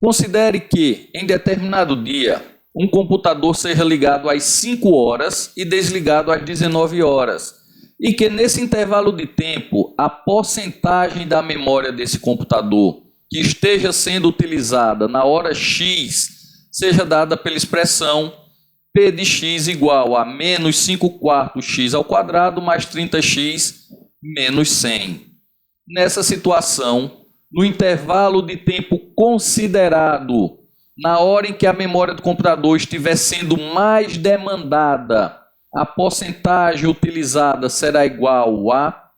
Considere que, em determinado dia, um computador seja ligado às 5 horas e desligado às 19 horas, e que nesse intervalo de tempo, a porcentagem da memória desse computador que esteja sendo utilizada na hora X seja dada pela expressão P de x igual a menos 5 quartos x ao quadrado mais 30x menos 100. Nessa situação, no intervalo de tempo considerado, na hora em que a memória do computador estiver sendo mais demandada, a porcentagem utilizada será igual a...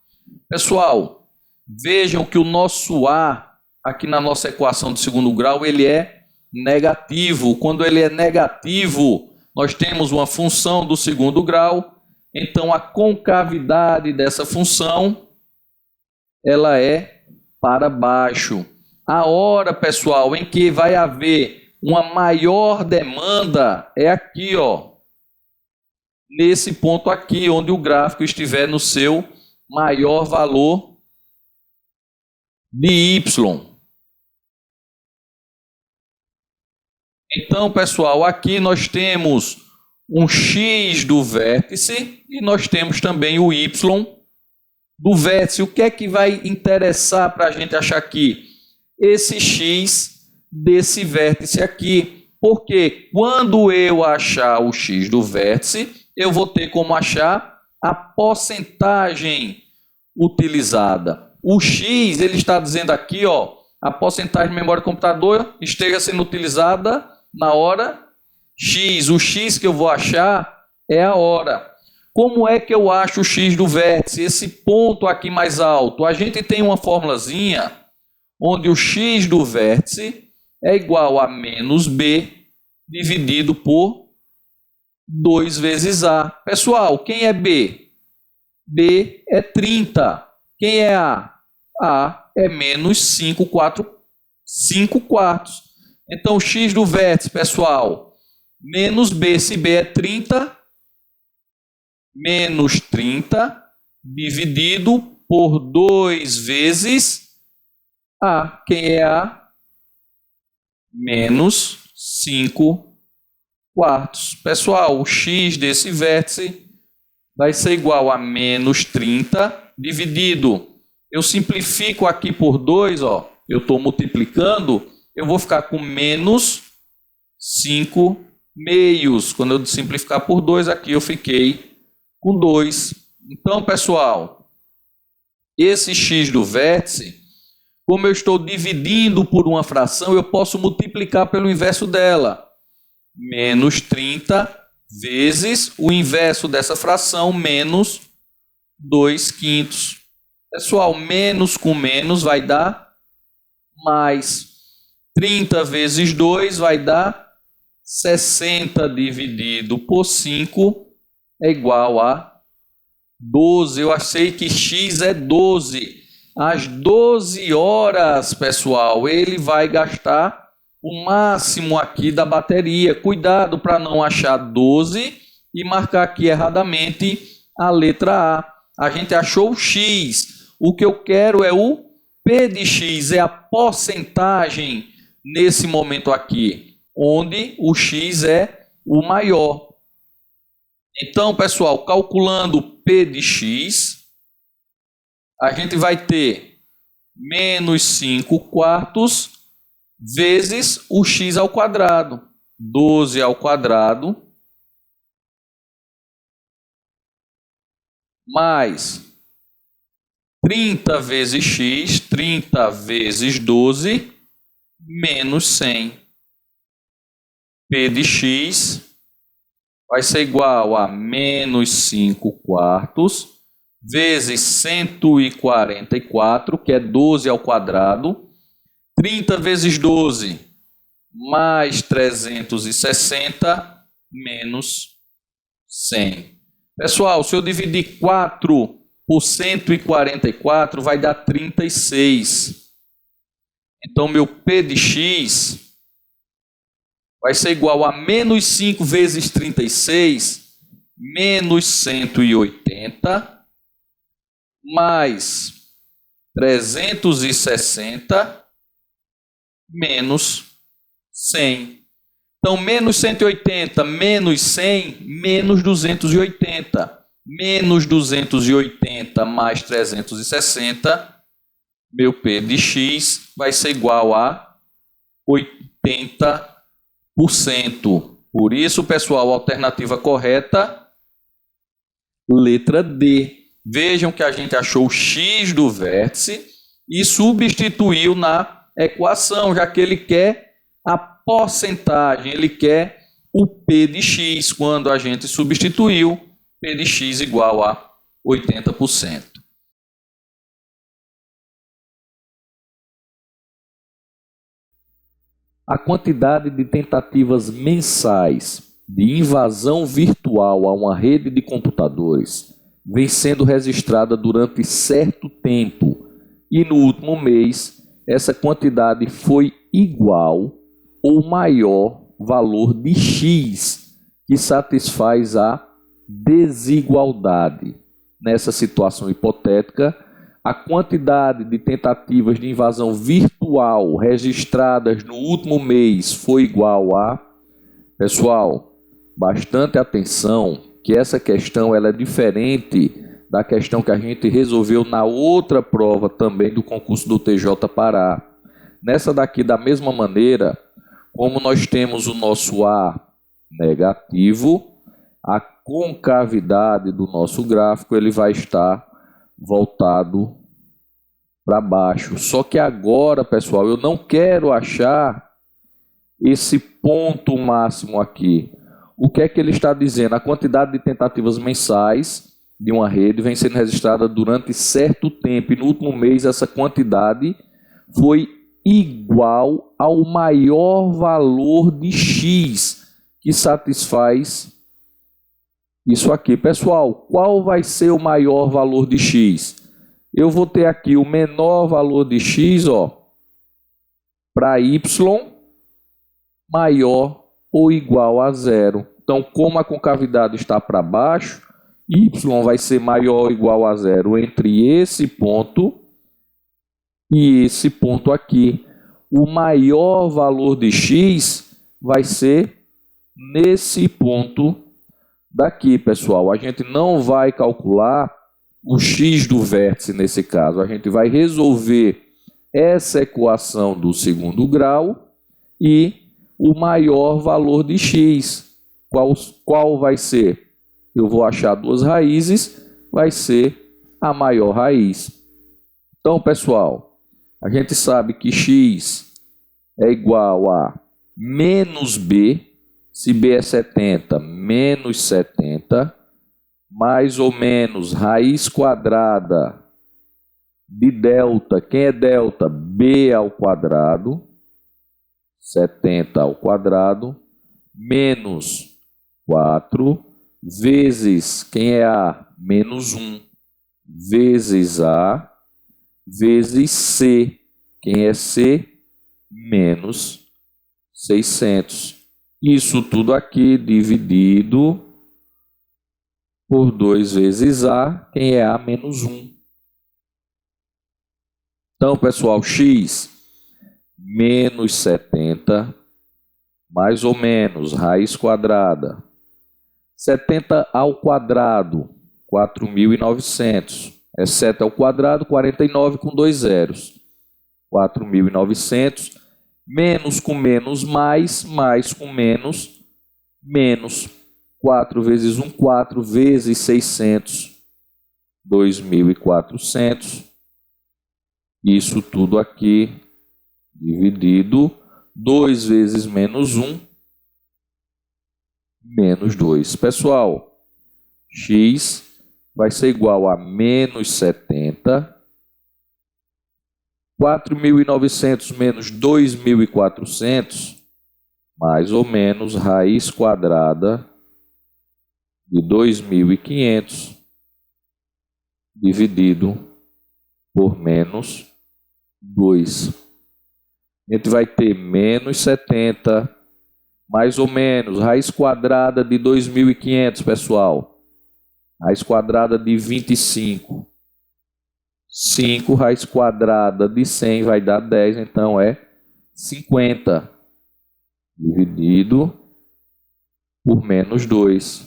Pessoal, vejam que o nosso A, aqui na nossa equação de segundo grau, ele é negativo. Quando ele é negativo, nós temos uma função do segundo grau, então a concavidade dessa função, ela é para baixo. A hora, pessoal, em que vai haver uma maior demanda é aqui, ó, nesse ponto aqui, onde o gráfico estiver no seu maior valor de y. Então, pessoal, aqui nós temos um x do vértice e nós temos também o y do vértice. O que é que vai interessar para a gente achar aqui? Esse x desse vértice aqui. Porque quando eu achar o x do vértice, eu vou ter como achar a porcentagem utilizada. O x, ele está dizendo aqui, ó, a porcentagem de memória do computador esteja sendo utilizada na hora x. O x que eu vou achar é a hora. Como é que eu acho o x do vértice? Esse ponto aqui mais alto. A gente tem uma formulazinha onde o x do vértice é igual a menos b dividido por 2 vezes a. Pessoal, quem é b? B é 30. Quem é a? A é menos 5 quartos. Então, o x do vértice, pessoal, menos b, se b é 30, menos 30 dividido por 2 vezes a. Quem é a? Menos 5 quartos. Pessoal, o x desse vértice vai ser igual a menos 30 dividido. Eu simplifico aqui por 2, ó, eu estou multiplicando, eu vou ficar com menos 5 meios. Quando eu simplificar por 2, aqui eu fiquei com 2. Então, pessoal, esse x do vértice, como eu estou dividindo por uma fração, eu posso multiplicar pelo inverso dela. Menos 30 vezes o inverso dessa fração, menos 2 quintos. Pessoal, menos com menos vai dar mais. 30 vezes 2 vai dar 60 dividido por 5 é igual a 12. Eu achei que x é 12. Às 12 horas, pessoal, ele vai gastar o máximo aqui da bateria. Cuidado para não achar 12 e marcar aqui erradamente a letra A. A gente achou o x. O que eu quero é o P de x, é a porcentagem nesse momento aqui, onde o x é o maior. Então, pessoal, calculando P de x, a gente vai ter menos 5 quartos vezes o x ao quadrado. 12 ao quadrado mais 30 vezes x, 30 vezes 12, menos 100. P de x vai ser igual a menos 5 quartos vezes 144, que é 12 ao quadrado, 30 vezes 12, mais 360, menos 100. Pessoal, se eu dividir 4 por 144, vai dar 36. Então, meu P de x vai ser igual a menos 5 vezes 36, menos 180, mais 360, menos 100. Então, menos 180 menos 100, menos 280. Menos 280 mais 360, meu P de X vai ser igual a 80%. Por isso, pessoal, a alternativa correta, letra D. Vejam que a gente achou o X do vértice e substituiu na equação, já que ele quer a porcentagem, ele quer o P de X. Quando a gente substituiu, P de X igual a 80%. A quantidade de tentativas mensais de invasão virtual a uma rede de computadores vem sendo registrada durante certo tempo e no último mês essa quantidade foi igual ou maior valor de X, que satisfaz a desigualdade. Nessa situação hipotética, a quantidade de tentativas de invasão virtual registradas no último mês foi igual a... Pessoal, bastante atenção, que essa questão ela é diferente da questão que a gente resolveu na outra prova também do concurso do TJ Pará. Nessa daqui, da mesma maneira, como nós temos o nosso A negativo, a concavidade do nosso gráfico ele vai estar voltado para baixo. Só que agora, pessoal, eu não quero achar esse ponto máximo aqui. O que é que ele está dizendo? A quantidade de tentativas mensais de uma rede vem sendo registrada durante certo tempo e no último mês essa quantidade foi igual ao maior valor de X, que satisfaz isso aqui. Pessoal, qual vai ser o maior valor de X? Eu vou ter aqui o menor valor de X, para Y maior ou igual a zero. Então, como a concavidade está para baixo, Y vai ser maior ou igual a zero entre esse ponto e esse ponto aqui. O maior valor de X vai ser nesse ponto daqui, pessoal. A gente não vai calcular o X do vértice nesse caso. A gente vai resolver essa equação do segundo grau e o maior valor de X. Qual vai ser? Eu vou achar duas raízes, vai ser a maior raiz. Então, pessoal, a gente sabe que X é igual a menos B, se B é 70, menos 70, mais ou menos raiz quadrada de delta. Quem é delta? B ao quadrado, 70 ao quadrado, menos 4, vezes, quem é A? Menos 1, vezes A, vezes C. Quem é C? Menos 600. Isso tudo aqui dividido por 2 vezes A, quem é A? Menos 1. Então, pessoal, X menos 70, mais ou menos, raiz quadrada. 70 ao quadrado, 4.900. É 7 ao quadrado, 49 com 2 zeros. 4.900, menos com menos, mais com menos, menos. 4 vezes 1, 4 vezes 600, 2.400. Isso tudo aqui dividido 2 vezes menos 1, menos 2. Pessoal, X vai ser igual a menos 70. 4.900 menos 2.400, mais ou menos raiz quadrada de 2.500 dividido por menos 2. A gente vai ter menos 70, mais ou menos raiz quadrada de 2.500, pessoal. Raiz quadrada de 25. 5 raiz quadrada de 100 vai dar 10, então é 50. dividido por menos 2.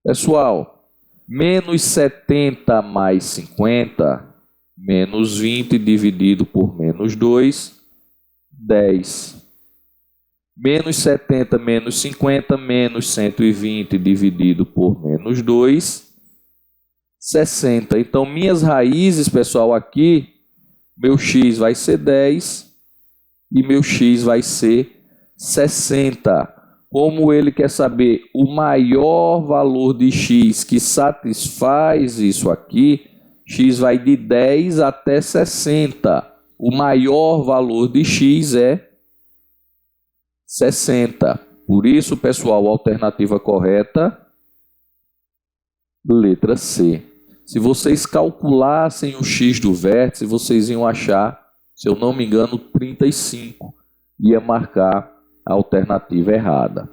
Pessoal, menos 70 mais 50, menos 20 dividido por menos 2, 10. Menos 70 menos 50, menos 120 dividido por menos 2, 60. Então, minhas raízes, pessoal, aqui, meu x vai ser 10 e meu x vai ser 60. Como ele quer saber o maior valor de x que satisfaz isso aqui, x vai de 10 até 60. O maior valor de x é 60. Por isso, pessoal, a alternativa correta, letra C. Se vocês calculassem o x do vértice, vocês iam achar, se eu não me engano, 35. Ia marcar a alternativa errada.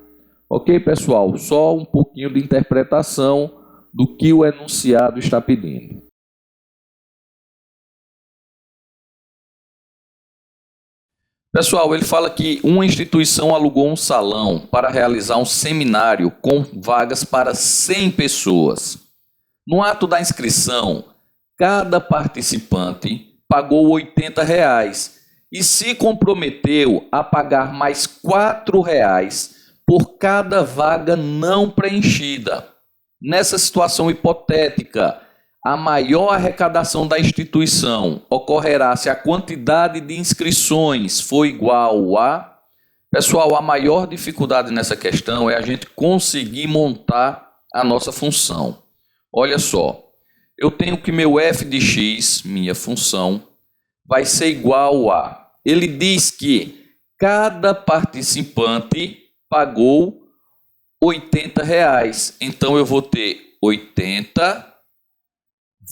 Ok, pessoal? Só um pouquinho de interpretação do que o enunciado está pedindo. Pessoal, ele fala que uma instituição alugou um salão para realizar um seminário com vagas para 100 pessoas. No ato da inscrição, cada participante pagou R$80 e se comprometeu a pagar mais R$4 por cada vaga não preenchida. Nessa situação hipotética, a maior arrecadação da instituição ocorrerá se a quantidade de inscrições for igual a... Pessoal, a maior dificuldade nessa questão é a gente conseguir montar a nossa função. Olha só, eu tenho que meu f de x, minha função, vai ser igual a... Ele diz que cada participante pagou R$80. Então, eu vou ter 80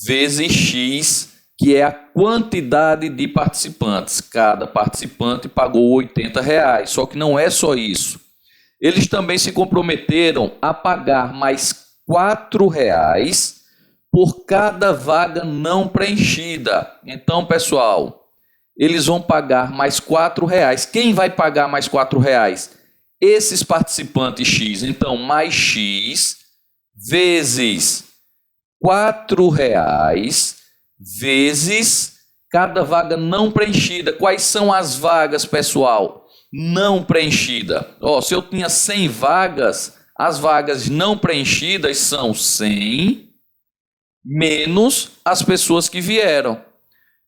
vezes x, que é a quantidade de participantes. Cada participante pagou R$80. Só que não é só isso. Eles também se comprometeram a pagar mais R$4 por cada vaga não preenchida. Então, pessoal, eles vão pagar mais R$4. Quem vai pagar mais R$4? Esses participantes x. Então, mais x vezes R$4 vezes cada vaga não preenchida. Quais são as vagas, pessoal? Não preenchida. Se eu tinha 100 vagas, as vagas não preenchidas são 100 menos as pessoas que vieram.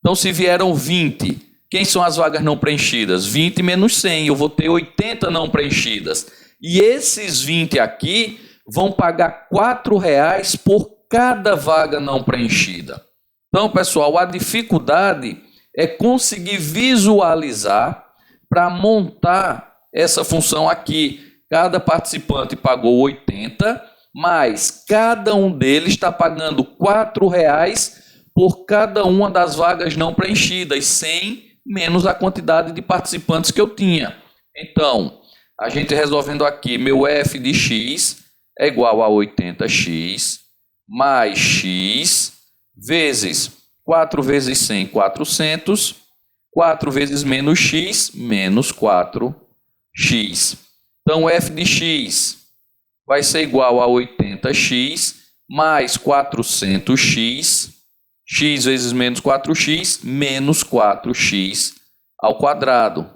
Então, se vieram 20, quem são as vagas não preenchidas? 20 menos 100, eu vou ter 80 não preenchidas. E esses 20 aqui vão pagar R$4 por cada vaga não preenchida. Então, pessoal, a dificuldade é conseguir visualizar para montar essa função aqui. Cada participante pagou 80, mas cada um deles está pagando R$4 por cada uma das vagas não preenchidas, 100 menos a quantidade de participantes que eu tinha. Então, a gente resolvendo aqui, meu f de x é igual a 80x mais x vezes 4 vezes 100, 400, 4 vezes menos x, menos 4x. Então, f de x vai ser igual a 80x mais 400x, x vezes menos 4x, menos 4x ao quadrado.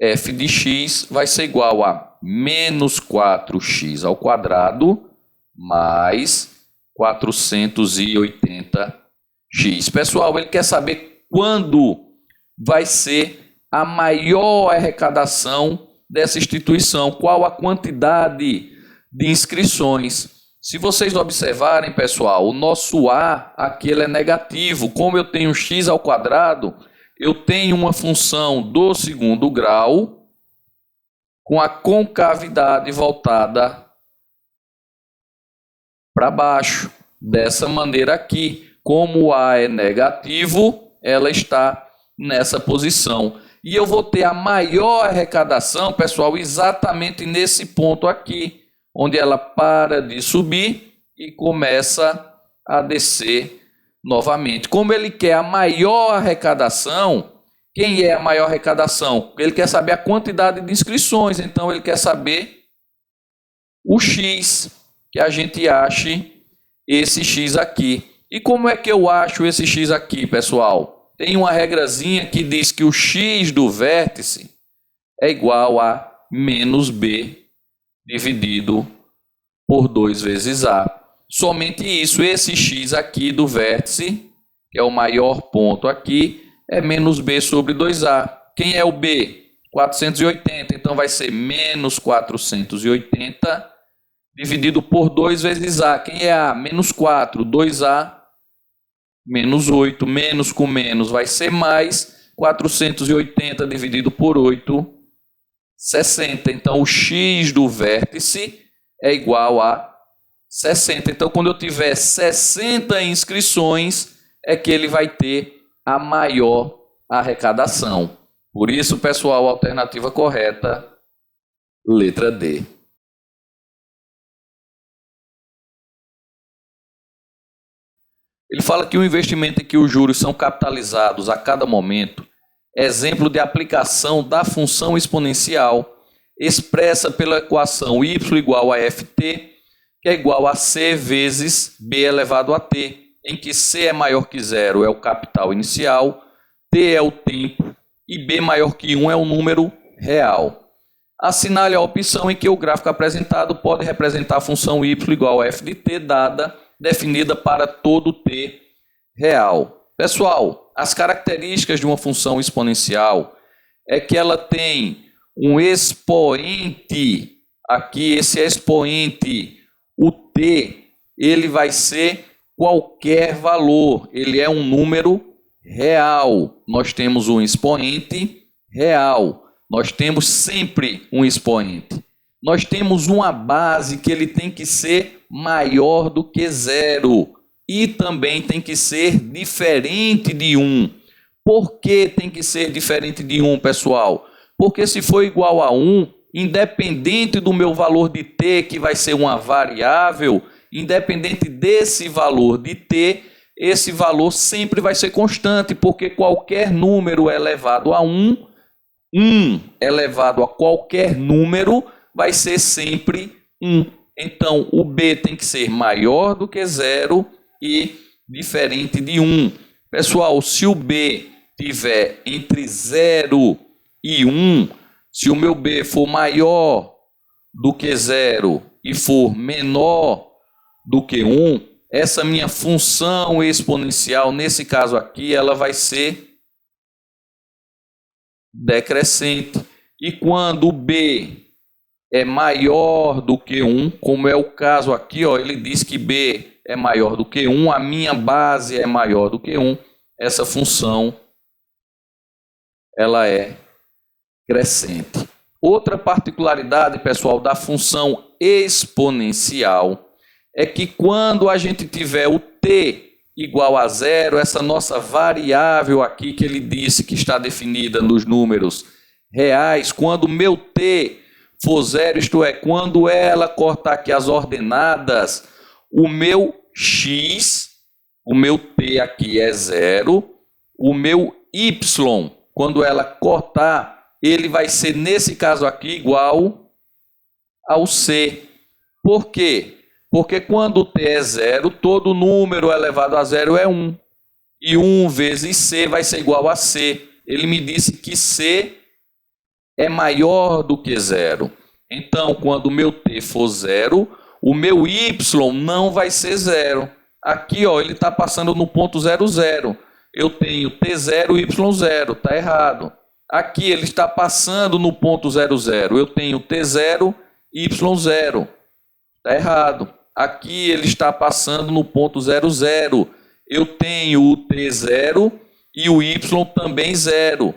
F de x vai ser igual a menos 4x ao quadrado mais 480x. Pessoal, ele quer saber quando vai ser a maior arrecadação dessa instituição, qual a quantidade de inscrições. Se vocês observarem, pessoal, o nosso A aqui ele é negativo. Como eu tenho x ao quadrado, eu tenho uma função do segundo grau com a concavidade voltada para baixo. Dessa maneira aqui, como o A é negativo, ela está nessa posição. E eu vou ter a maior arrecadação, pessoal, exatamente nesse ponto aqui, onde ela para de subir e começa a descer novamente. Como ele quer a maior arrecadação, o Quem é a maior arrecadação? Ele quer saber a quantidade de inscrições, então ele quer saber o X, que a gente ache esse X aqui. E como é que eu acho esse X aqui, pessoal? Tem uma regrazinha que diz que o X do vértice é igual a menos B dividido por 2 vezes A. Somente isso, esse X aqui do vértice, que é o maior ponto aqui, é menos B sobre 2A. Quem é o B? 480, então vai ser menos 480 dividido por 2 vezes A. Quem é A? Menos 4, 2A, menos 8, menos com menos vai ser mais, 480 dividido por 8, 60. Então, o X do vértice é igual a 60. Então, quando eu tiver 60 inscrições, é que ele vai ter a maior arrecadação. Por isso, pessoal, a alternativa correta, letra D. Ele fala que o investimento em que os juros são capitalizados a cada momento é exemplo de aplicação da função exponencial expressa pela equação y igual a ft, que é igual a c vezes b elevado a t, em que c é maior que zero é o capital inicial, t é o tempo e b maior que 1 é o número real. Assinale a opção em que o gráfico apresentado pode representar a função y igual a f de t definida para todo t real. Pessoal, as características de uma função exponencial é que ela tem um expoente aqui, esse expoente, o t, ele vai ser qualquer valor, ele é um número real. Nós temos um expoente real, nós temos sempre um expoente. Nós temos uma base que ele tem que ser maior do que zero e também tem que ser diferente de 1. Por que tem que ser diferente de 1, pessoal? Porque se for igual a 1, independente do meu valor de t, que vai ser uma variável, independente desse valor de t, esse valor sempre vai ser constante, porque qualquer número elevado a 1, 1 elevado a qualquer número, vai ser sempre 1. Então, o b tem que ser maior do que 0 e diferente de 1. Pessoal, se o b tiver entre 0 e 1, se o meu b for maior do que 0 e for menor do que 1, essa minha função exponencial, nesse caso aqui, ela vai ser decrescente. E quando o b é maior do que 1, como é o caso aqui, ó, ele diz que b é maior do que 1, a minha base é maior do que 1, essa função ela é crescente. Outra particularidade, pessoal, da função exponencial é que quando a gente tiver o t igual a 0, essa nossa variável aqui que ele disse que está definida nos números reais, quando o meu t for 0, isto é, quando ela cortar aqui as ordenadas, o meu x, o meu t aqui é 0, o meu y, quando ela cortar, ele vai ser, nesse caso aqui, igual ao c. Por quê? Porque quando t é 0, todo número elevado a 0 é 1. E 1 vezes c vai ser igual a c. Ele me disse que c é maior do que 0. Então, quando o meu t for 0, o meu y não vai ser 0. Aqui, ó, ele está passando no ponto 0, 0. Eu tenho t0, y0, está errado. Aqui ele está passando no ponto 0, 0. Eu tenho t0, y0, está errado. Aqui ele está passando no ponto 0, 0. Eu tenho o t0 e o y também 0.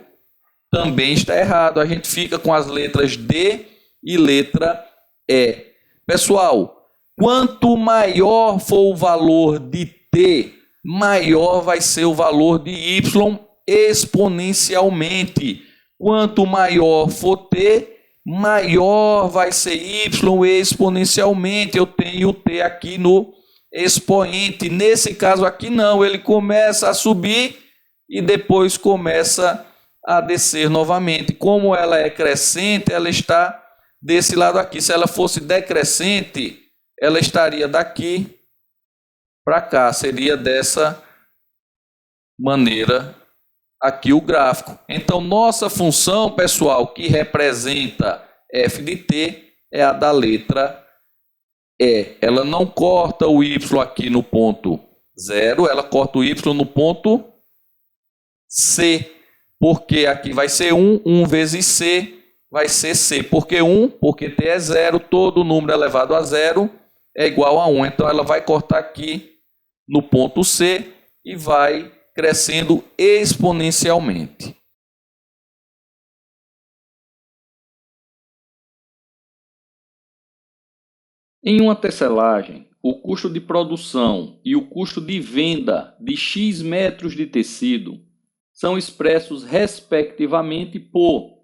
Também está errado. A gente fica com as letras D e letra E. Pessoal, quanto maior for o valor de t, maior vai ser o valor de y exponencialmente. Quanto maior for t, maior vai ser y exponencialmente. Eu tenho o t aqui no expoente. Nesse caso aqui não, ele começa a subir e depois começa a descer novamente. Como ela é crescente, ela está desse lado aqui. Se ela fosse decrescente, ela estaria daqui para cá. Seria dessa maneira aqui o gráfico. Então, nossa função, pessoal, que representa f de t, é a da letra E. Ela não corta o y aqui no ponto 0, ela corta o y no ponto C, porque aqui vai ser 1, 1 vezes C vai ser C. Por que 1? Porque t é 0, todo número elevado a 0 é igual a 1. Então, ela vai cortar aqui no ponto C e vai crescendo exponencialmente. Em uma tecelagem, o custo de produção e o custo de venda de X metros de tecido são expressos respectivamente por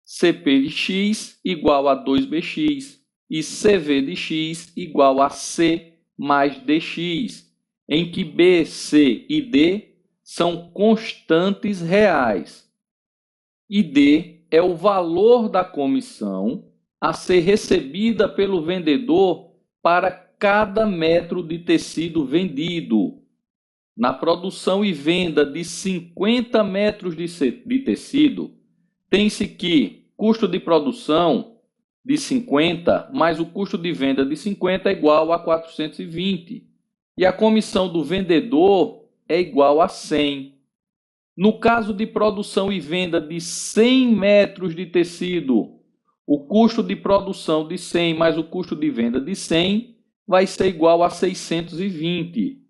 CP de X igual a 2BX e CV de X igual a C mais DX, em que B, C e D são constantes reais. E D é o valor da comissão a ser recebida pelo vendedor para cada metro de tecido vendido. Na produção e venda de 50 metros de tecido, tem-se que custo de produção de 50 mais o custo de venda de 50 é igual a 420. E a comissão do vendedor é igual a 100. No caso de produção e venda de 100 metros de tecido, o custo de produção de 100 mais o custo de venda de 100 vai ser igual a 620.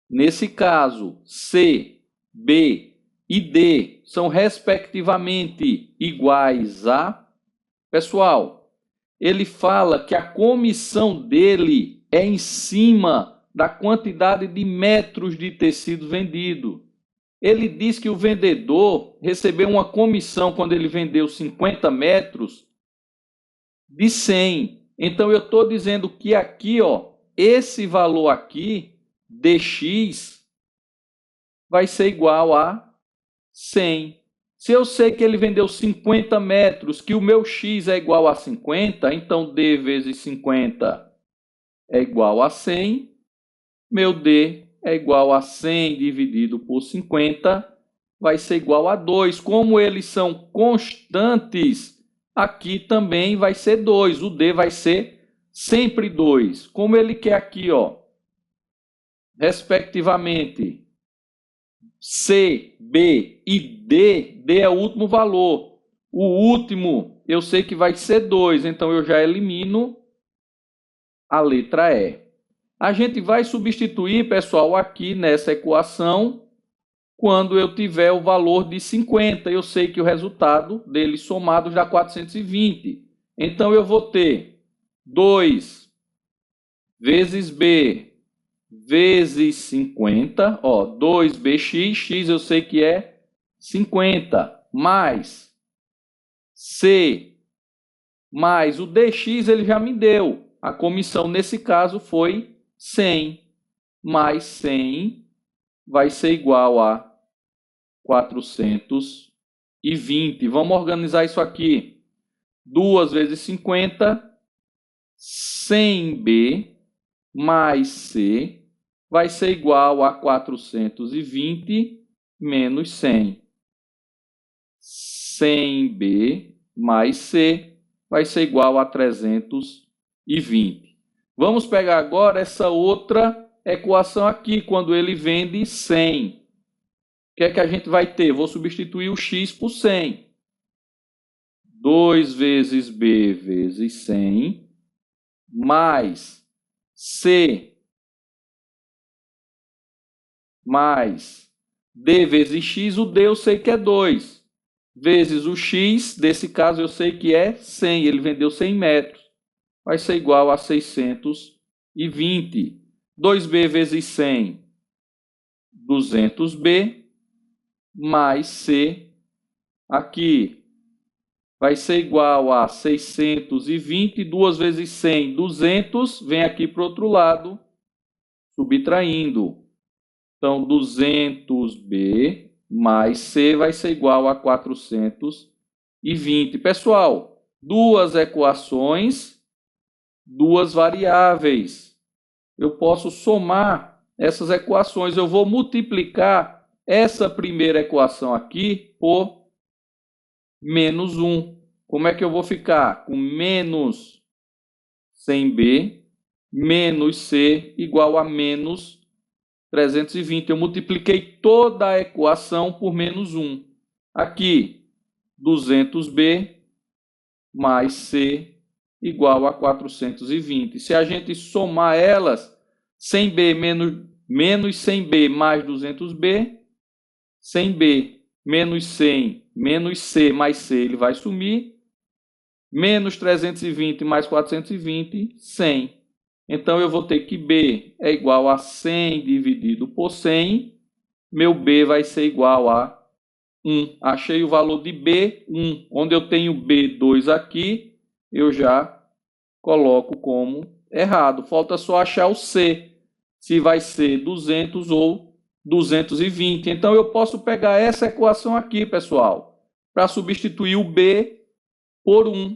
Nesse caso, C, B e D são respectivamente iguais a... Pessoal, ele fala que a comissão dele é em cima da quantidade de metros de tecido vendido. Ele diz que o vendedor recebeu uma comissão quando ele vendeu 50 metros de 100. Então, eu estou dizendo que aqui, ó, esse valor aqui, dx, vai ser igual a 100. Se eu sei que ele vendeu 50 metros, que o meu x é igual a 50, então d vezes 50 é igual a 100. Meu d é igual a 100 dividido por 50, vai ser igual a 2. Como eles são constantes, aqui também vai ser 2. O d vai ser sempre 2. Como ele quer aqui, ó, respectivamente, C, B e D, D é o último valor. O último eu sei que vai ser 2, então eu já elimino a letra E. A gente vai substituir, pessoal, aqui nessa equação, quando eu tiver o valor de 50. Eu sei que o resultado dele somado dá 420. Então, eu vou ter 2 vezes B vezes 50, ó, 2bx, x eu sei que é 50, mais C, mais o dx ele já me deu. A comissão nesse caso foi 100, mais 100 vai ser igual a 420. Vamos organizar isso aqui. 2 vezes 50, 100b mais C vai ser igual a 420 menos 100. 100b mais C vai ser igual a 320. Vamos pegar agora essa outra equação aqui, quando ele vende 100. O que é que a gente vai ter? Vou substituir o x por 100. 2 vezes b vezes 100 mais C mais D vezes X, o D eu sei que é 2, vezes o X, desse caso eu sei que é 100, ele vendeu 100 metros, vai ser igual a 620. 2B vezes 100, 200B, mais C, aqui, vai ser igual a 620, 2 vezes 100, 200, vem aqui para o outro lado, subtraindo. Então, 200B mais C vai ser igual a 420. Pessoal, duas equações, duas variáveis. Eu posso somar essas equações. Eu vou multiplicar essa primeira equação aqui por menos 1. Como é que eu vou ficar? Com menos 100B menos C igual a menos 320. Eu multipliquei toda a equação por menos 1. Aqui, 200B mais C igual a 420. Se a gente somar elas, 100B menos 100B mais 200B, 100B menos 100 menos C mais C, ele vai sumir, menos 320 mais 420, 100. Então, eu vou ter que B é igual a 100 dividido por 100, meu B vai ser igual a 1. Achei o valor de B, 1. Onde eu tenho B2 aqui, eu já coloco como errado. Falta só achar o C, se vai ser 200 ou 220. Então, eu posso pegar essa equação aqui, pessoal, para substituir o B por 1.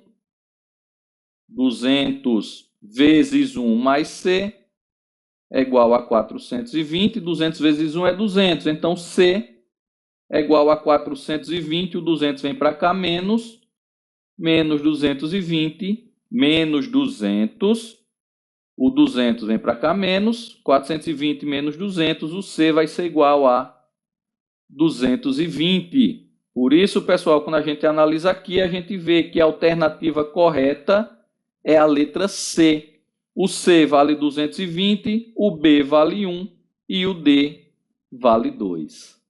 200 vezes 1 mais C é igual a 420. 200 vezes 1 é 200. Então, C é igual a 420. O 200 vem para cá, menos 220, menos 200. O 200 vem para cá, menos 420 menos 200. O C vai ser igual a 220. Por isso, pessoal, quando a gente analisa aqui, a gente vê que a alternativa correta é a letra C. O C vale 220, o B vale 1 e o D vale 2.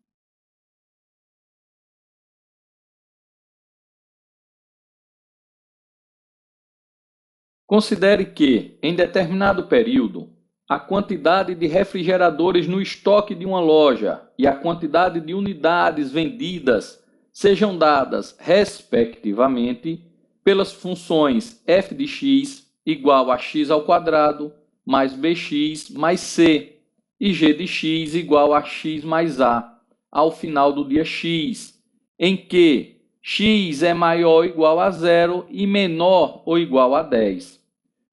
Considere que, em determinado período, a quantidade de refrigeradores no estoque de uma loja e a quantidade de unidades vendidas sejam dadas, respectivamente, pelas funções f de x igual a x ao quadrado mais bx mais c e g de x igual a x mais a ao final do dia x, em que x é maior ou igual a 0 e menor ou igual a 10.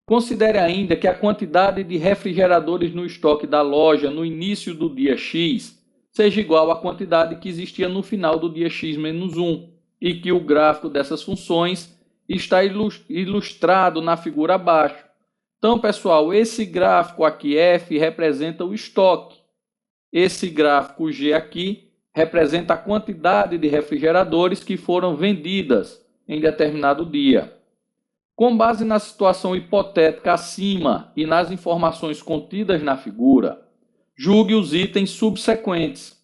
Considere ainda que a quantidade de refrigeradores no estoque da loja no início do dia x seja igual à quantidade que existia no final do dia x menos 1 e que o gráfico dessas funções está ilustrado na figura abaixo. Então, pessoal, esse gráfico aqui, F, representa o estoque. Esse gráfico G aqui representa a quantidade de refrigeradores que foram vendidas em determinado dia. Com base na situação hipotética acima e nas informações contidas na figura, julgue os itens subsequentes.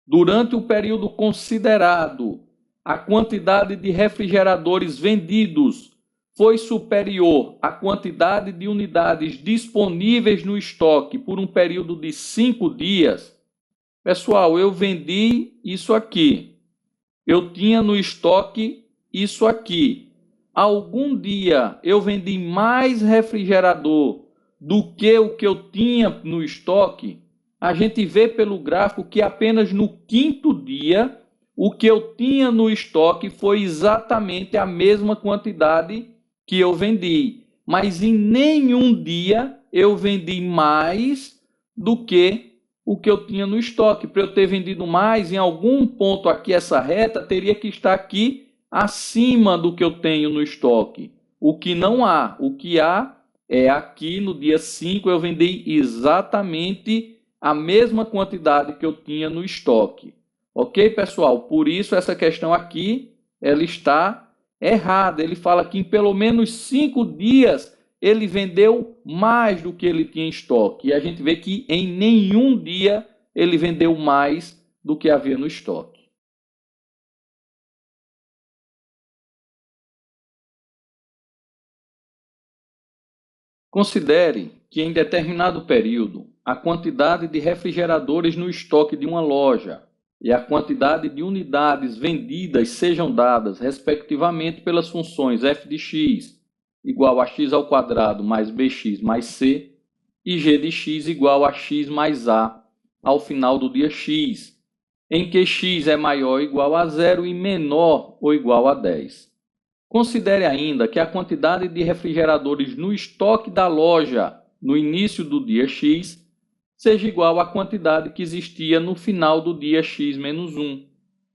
Durante o período considerado, a quantidade de refrigeradores vendidos foi superior à quantidade de unidades disponíveis no estoque por um período de 5 dias. Pessoal, eu vendi isso aqui. Eu tinha no estoque isso aqui. Algum dia eu vendi mais refrigerador do que o que eu tinha no estoque. A gente vê pelo gráfico que apenas no 5º dia o que eu tinha no estoque foi exatamente a mesma quantidade que eu vendi. Mas em nenhum dia eu vendi mais do que o que eu tinha no estoque. Para eu ter vendido mais, em algum ponto aqui, essa reta teria que estar aqui acima do que eu tenho no estoque. O que não há. O que há é aqui no dia 5 eu vendi exatamente a mesma quantidade que eu tinha no estoque. Ok, pessoal? Por isso essa questão aqui, ela está errada. Ele fala que em pelo menos 5 dias ele vendeu mais do que ele tinha em estoque. E a gente vê que em nenhum dia ele vendeu mais do que havia no estoque. Considere que em determinado período, a quantidade de refrigeradores no estoque de uma loja e a quantidade de unidades vendidas sejam dadas, respectivamente, pelas funções f de x igual a x ao quadrado mais bx mais c e g de x igual a x mais a ao final do dia x, em que x é maior ou igual a 0 e menor ou igual a 10. Considere ainda que a quantidade de refrigeradores no estoque da loja no início do dia x seja igual à quantidade que existia no final do dia x menos 1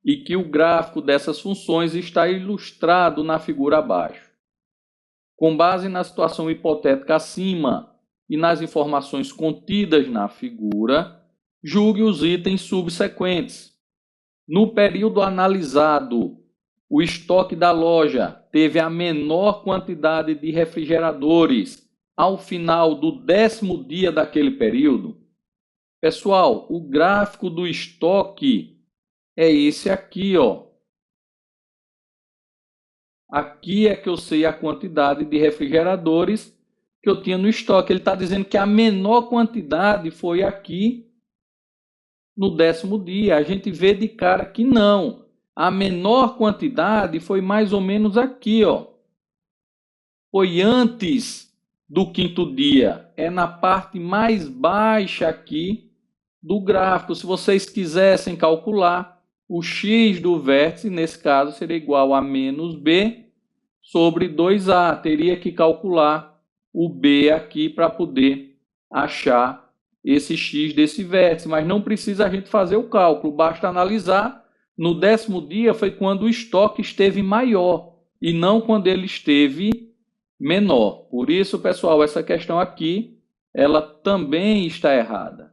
e que o gráfico dessas funções está ilustrado na figura abaixo. Com base na situação hipotética acima e nas informações contidas na figura, julgue os itens subsequentes. No período analisado, o estoque da loja teve a menor quantidade de refrigeradores ao final do 10º dia daquele período. Pessoal, o gráfico do estoque é esse aqui, ó. Aqui é que eu sei a quantidade de refrigeradores que eu tinha no estoque. Ele está dizendo que a menor quantidade foi aqui no 10º dia. A gente vê de cara que não. A menor quantidade foi mais ou menos aqui, ó. Foi antes do 5º dia. É na parte mais baixa aqui do gráfico. Se vocês quisessem calcular, o x do vértice, nesse caso, seria igual a menos b sobre 2a. Teria que calcular o b aqui para poder achar esse x desse vértice, mas não precisa a gente fazer o cálculo, basta analisar. No 10º dia foi quando o estoque esteve maior e não quando ele esteve menor. Por isso, pessoal, essa questão aqui, ela também está errada.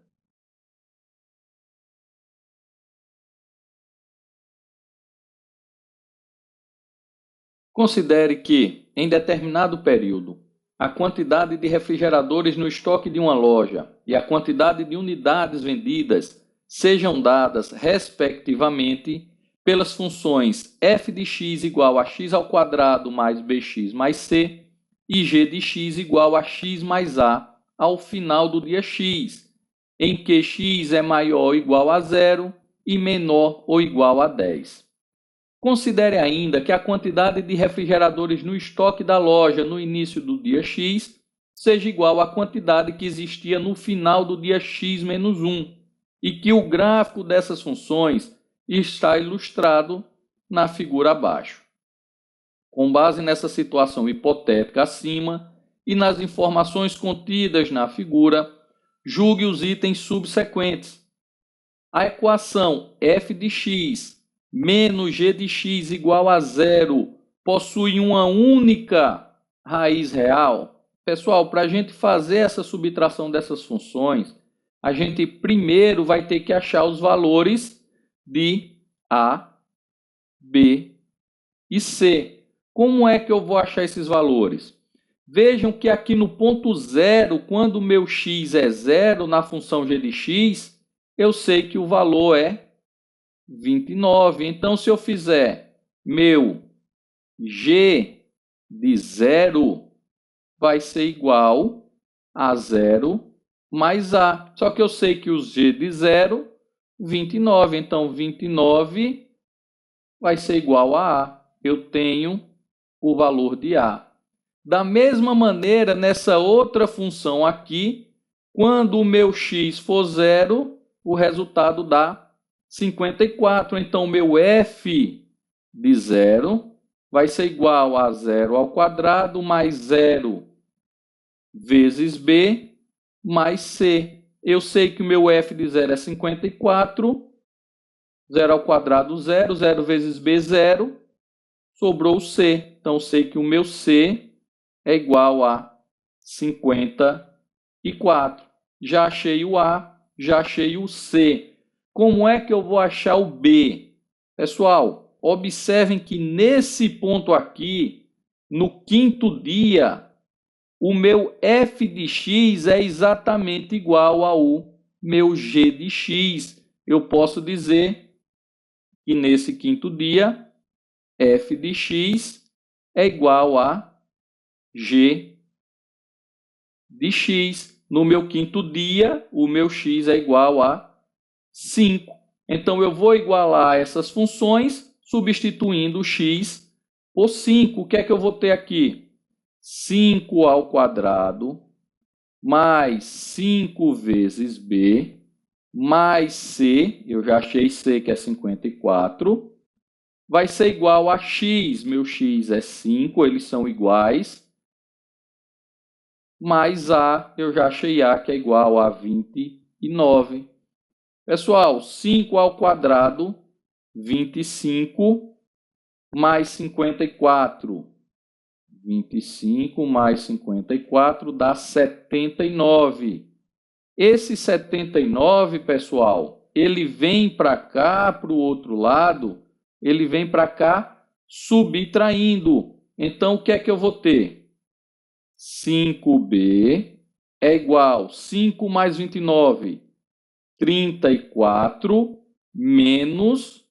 Considere que, em determinado período, a quantidade de refrigeradores no estoque de uma loja e a quantidade de unidades vendidas sejam dadas, respectivamente, pelas funções f de x igual a x ao quadrado mais bx mais c e g de x igual a x mais a ao final do dia x, em que x é maior ou igual a 0 e menor ou igual a 10. Considere ainda que a quantidade de refrigeradores no estoque da loja no início do dia x seja igual à quantidade que existia no final do dia x menos 1 e que o gráfico dessas funções está ilustrado na figura abaixo. Com base nessa situação hipotética acima e nas informações contidas na figura, julgue os itens subsequentes. A equação f de x menos g de x igual a 0 possui uma única raiz real? Pessoal, para a gente fazer essa subtração dessas funções, a gente primeiro vai ter que achar os valores de A, B e C. Como é que eu vou achar esses valores? Vejam que aqui no ponto 0, quando o meu x é 0 na função g de x, eu sei que o valor é 29. Então, se eu fizer meu g de 0, vai ser igual a 0 mais a. Só que eu sei que o g de 0, 29. Então, 29 vai ser igual a A. Eu tenho o valor de A. Da mesma maneira, nessa outra função aqui, quando o meu x for 0, o resultado dá 54. Então, o meu f de 0 vai ser igual a 0 ao quadrado mais 0 vezes b mais c. Eu sei que o meu f de 0 é 54. 0 ao quadrado, 0. 0 vezes b, 0. Sobrou o c. Então, eu sei que o meu c é igual a 54. Já achei o a, já achei o c. Como é que eu vou achar o B? Pessoal, observem que nesse ponto aqui, no 5º dia, o meu f de x é exatamente igual ao meu g de x. Eu posso dizer que nesse 5º dia, f de x é igual a g de x. No meu 5º dia, o meu x é igual a 5. Então, eu vou igualar essas funções substituindo o x por 5. O que é que eu vou ter aqui? 5 ao quadrado mais 5 vezes b mais C, eu já achei C que é 54, vai ser igual a X, meu X é 5, eles são iguais, mais A, eu já achei A que é igual a 29. Pessoal, 5 ao quadrado, 25, mais 54. 25 mais 54 dá 79. Esse 79, pessoal, ele vem para cá, para o outro lado, ele vem para cá subtraindo. Então, o que é que eu vou ter? 5B é igual 5 mais 29, 34, menos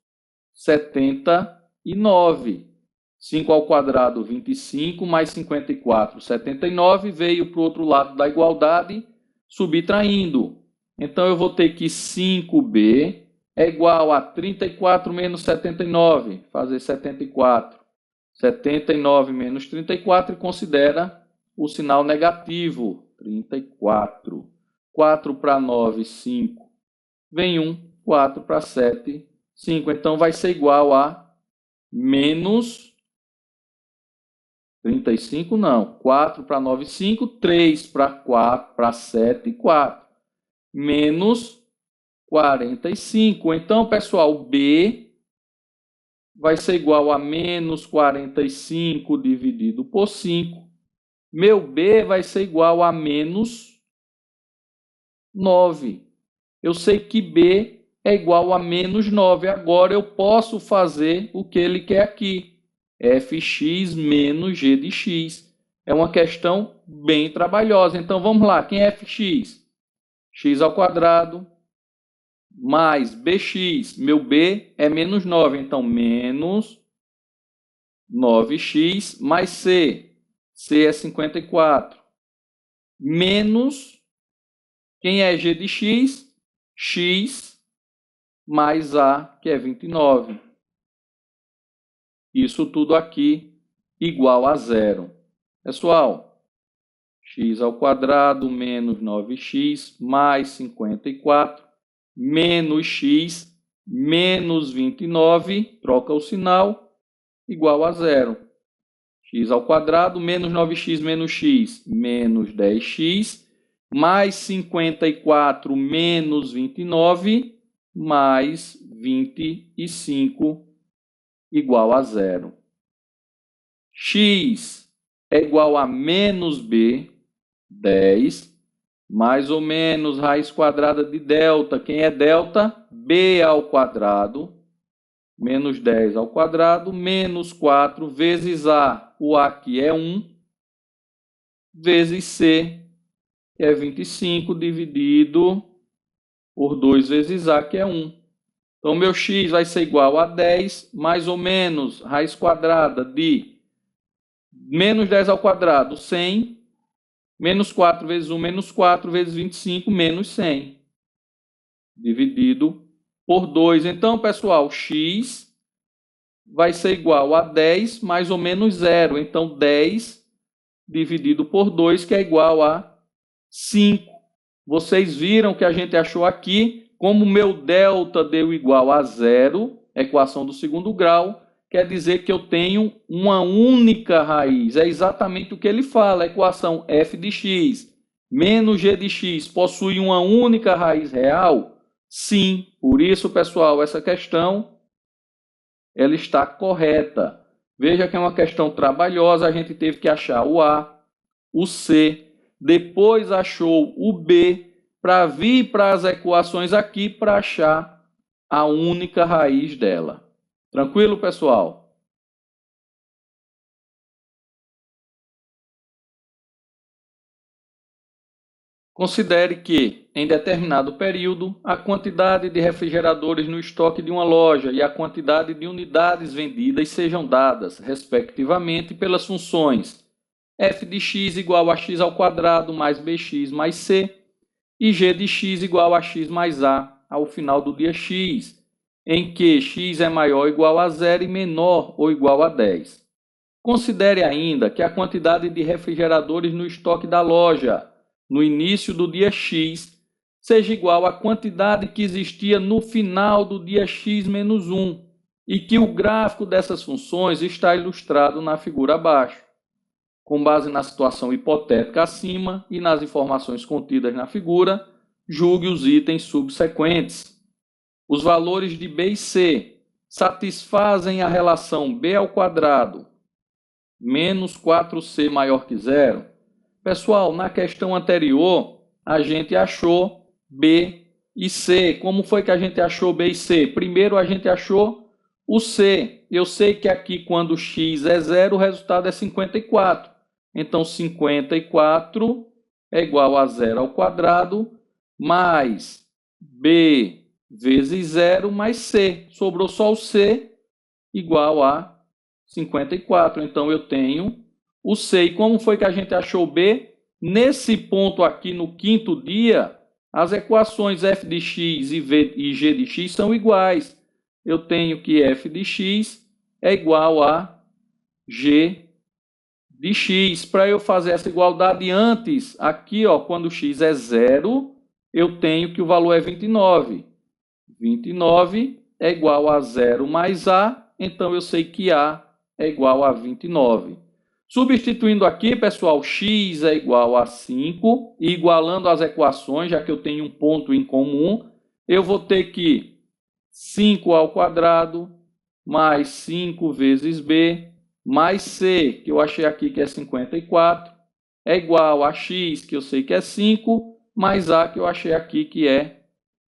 79. 5 ao quadrado, 25, mais 54, 79, veio para o outro lado da igualdade, subtraindo. Então, eu vou ter que 5B é igual a 34 menos 79, fazer 74. 79 menos 34 e considera o sinal negativo, 34. 4 para 9, 5. Vem 1, 4 para 7, 5. Então, vai ser igual a menos 35, não. 4 para 9, 5. 3 para 4, para 7, 4. Menos 45. Então, pessoal, B vai ser igual a menos 45 dividido por 5. Meu B vai ser igual a menos 9. Eu sei que B é igual a menos 9. Agora eu posso fazer o que ele quer aqui. Fx menos g de x. É uma questão bem trabalhosa. Então, vamos lá. Quem é fx? X ao quadrado mais bx. Meu b é menos 9. Então, menos 9x mais c. C é 54. Menos, quem é g de x? X mais a, que é 29. Isso tudo aqui igual a zero. Pessoal, x ao quadrado menos 9x mais 54 menos x menos 29, troca o sinal, igual a zero. X ao quadrado menos 9x menos x menos 10x mais 54 menos 29 mais 25 igual a zero. X é igual a menos b, 10, mais ou menos raiz quadrada de delta. Quem é delta? B ao quadrado, menos 10 ao quadrado, menos 4 vezes A. O A aqui é 1, vezes C, que é 25, dividido por 2 vezes A, que é 1. Então, meu x vai ser igual a 10, mais ou menos, raiz quadrada de menos 10 ao quadrado, 100, menos 4 vezes 1, menos 4 vezes 25, menos 100, dividido por 2. Então, pessoal, x vai ser igual a 10 mais ou menos 0. Então, 10 dividido por 2, que é igual a 5. Vocês viram que a gente achou aqui. Como meu delta deu igual a zero, equação do segundo grau, quer dizer que eu tenho uma única raiz. É exatamente o que ele fala, a equação f de x menos g de x possui uma única raiz real? Sim, por isso, pessoal, essa questão ela está correta. Veja que é uma questão trabalhosa, a gente teve que achar o A, o C, depois achou o B, para vir para as equações aqui para achar a única raiz dela. Tranquilo, pessoal? Considere que, em determinado período, a quantidade de refrigeradores no estoque de uma loja e a quantidade de unidades vendidas sejam dadas, respectivamente, pelas funções f de x igual a x ao quadrado mais bx mais c, e g de x igual a x mais a ao final do dia x, em que x é maior ou igual a 0 e menor ou igual a 10. Considere ainda que a quantidade de refrigeradores no estoque da loja no início do dia x seja igual à quantidade que existia no final do dia x menos 1 e que o gráfico dessas funções está ilustrado na figura abaixo. Com base na situação hipotética acima e nas informações contidas na figura, julgue os itens subsequentes. Os valores de B e C satisfazem a relação b ao quadrado menos 4c maior que zero. Pessoal, na questão anterior, a gente achou B e C. Como foi que a gente achou B e C? Primeiro a gente achou o C. Eu sei que aqui, quando x é zero, o resultado é 54. Então, 54 é igual a zero ao quadrado mais B vezes zero mais C. Sobrou só o C igual a 54. Então, eu tenho o C. E como foi que a gente achou B? Nesse ponto aqui, no quinto dia, as equações f de x e g de x são iguais. Eu tenho que f de x é igual a g de x. Para eu fazer essa igualdade antes, aqui, ó, quando x é zero, eu tenho que o valor é 29. 29 é igual a 0 mais a, então eu sei que a é igual a 29. Substituindo aqui, pessoal, x é igual a 5, e igualando as equações, já que eu tenho um ponto em comum, eu vou ter que 5 ao quadrado mais 5 vezes b mais c, que eu achei aqui que é 54, é igual a x, que eu sei que é 5, mais a, que eu achei aqui que é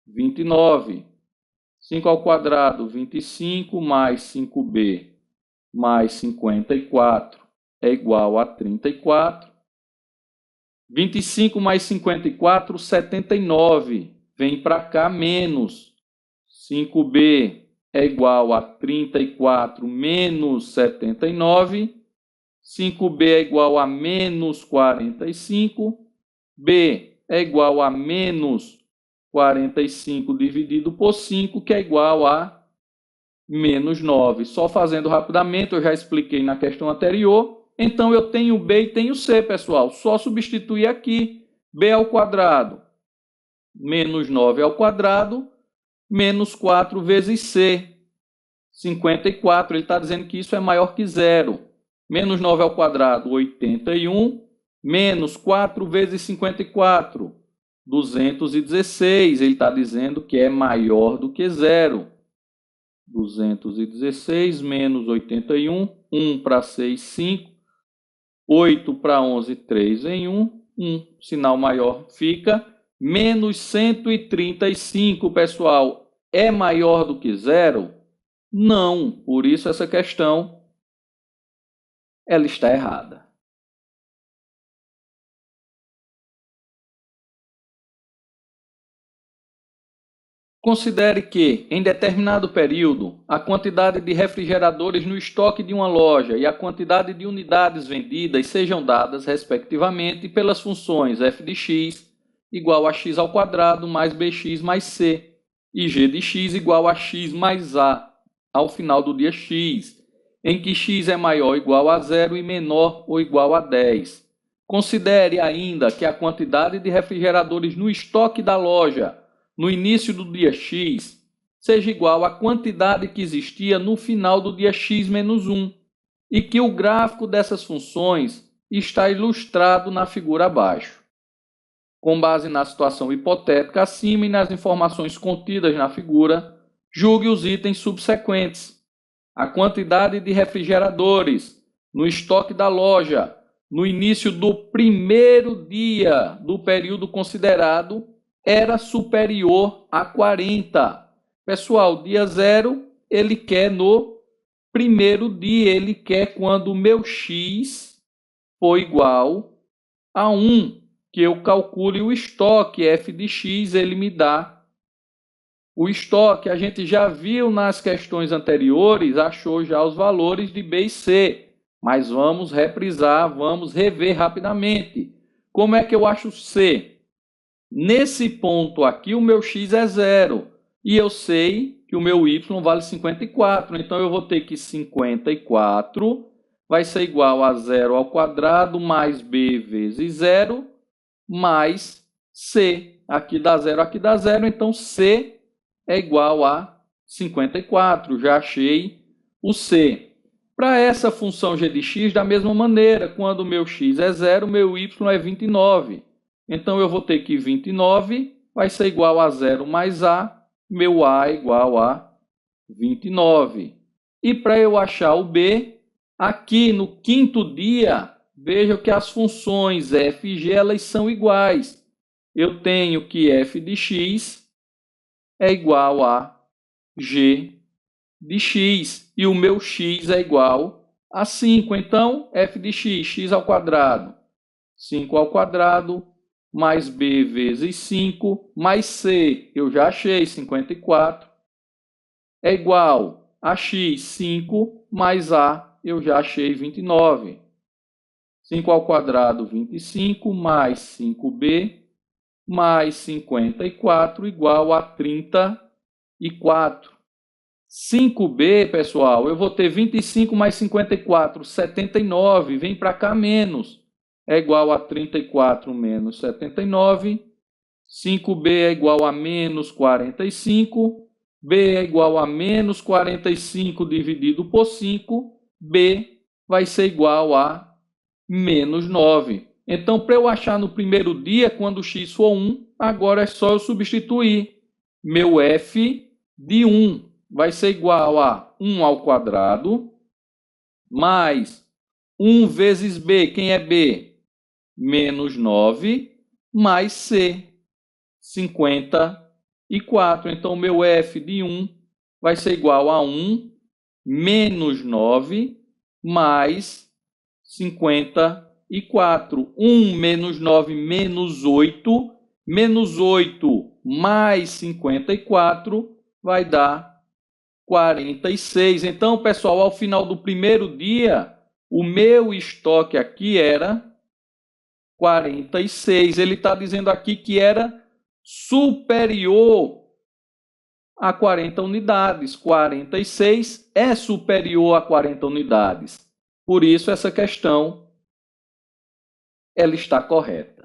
29. 5 ao quadrado, 25, mais 5b, mais 54, é igual a 34. 25 mais 54, 79. Vem para cá, menos 5b é igual a 34 menos 79. 5b é igual a menos 45. b é igual a menos 45 dividido por 5, que é igual a menos 9. Só fazendo rapidamente, eu já expliquei na questão anterior. Então, eu tenho b e tenho c, pessoal. Só substituir aqui. b ao quadrado menos 9 ao quadrado menos 4 vezes c. 54, ele está dizendo que isso é maior que zero. Menos 9 ao quadrado, 81. Menos 4 vezes 54, 216. Ele está dizendo que é maior do que zero. 216 menos 81. 1 para 6, 5. 8 para 11, 3 em 1. 1, sinal maior fica. Menos 135, pessoal, é maior do que zero? Não, por isso essa questão ela está errada. Considere que, em determinado período, a quantidade de refrigeradores no estoque de uma loja e a quantidade de unidades vendidas sejam dadas, respectivamente, pelas funções f de x igual a x ao quadrado mais bx mais c e g de x igual a x mais a ao final do dia x, em que x é maior ou igual a 0 e menor ou igual a 10. Considere ainda que a quantidade de refrigeradores no estoque da loja no início do dia x seja igual à quantidade que existia no final do dia x menos 1 e que o gráfico dessas funções está ilustrado na figura abaixo. Com base na situação hipotética acima e nas informações contidas na figura, julgue os itens subsequentes. A quantidade de refrigeradores no estoque da loja no início do primeiro dia do período considerado era superior a 40. Pessoal, dia 0, ele quer no primeiro dia, ele quer quando o meu x for igual a 1, que eu calcule o estoque f de x, ele me dá o estoque. A gente já viu nas questões anteriores, achou já os valores de b e c, mas vamos reprisar, vamos rever rapidamente. Como é que eu acho c? Nesse ponto aqui, o meu x é 0, e eu sei que o meu y vale 54, então eu vou ter que 54 vai ser igual a 0 ao quadrado mais b vezes 0 mais c. aqui dá zero, então C é igual a 54. Já achei o C. Para essa função g de x, da mesma maneira, quando o meu x é 0, o meu y é 29. Então, eu vou ter que 29 vai ser igual a 0 mais a, meu a é igual a 29. E para eu achar o b, aqui no quinto dia, veja que as funções f e g elas são iguais. Eu tenho que f de x é igual a g de x, e o meu x é igual a 5. Então, f de x, x ao quadrado, 5 ao quadrado, mais b vezes 5, mais c, eu já achei, 54, é igual a x, 5, mais a, eu já achei, 29. 5 ao quadrado, 25, mais 5b, mais 54, igual a 34. 5b, pessoal, eu vou ter 25 mais 54, 79, vem para cá menos, é igual a 34 menos 79, 5b é igual a menos 45, b é igual a menos 45 dividido por 5, b vai ser igual a menos 9. Então, para eu achar no primeiro dia, quando x for 1, agora é só eu substituir. Meu f de 1 vai ser igual a 1 ao quadrado, mais 1 vezes b, quem é b? Menos 9, mais c, 54. Então, meu f de 1 vai ser igual a 1 menos 9 mais 54. 1 menos 9 menos 8. Menos 8 mais 54 vai dar 46. Então, pessoal, ao final do primeiro dia, o meu estoque aqui era 46. Ele está dizendo aqui que era superior a 40 unidades. 46 é superior a 40 unidades. Por isso, essa questão ela está correta.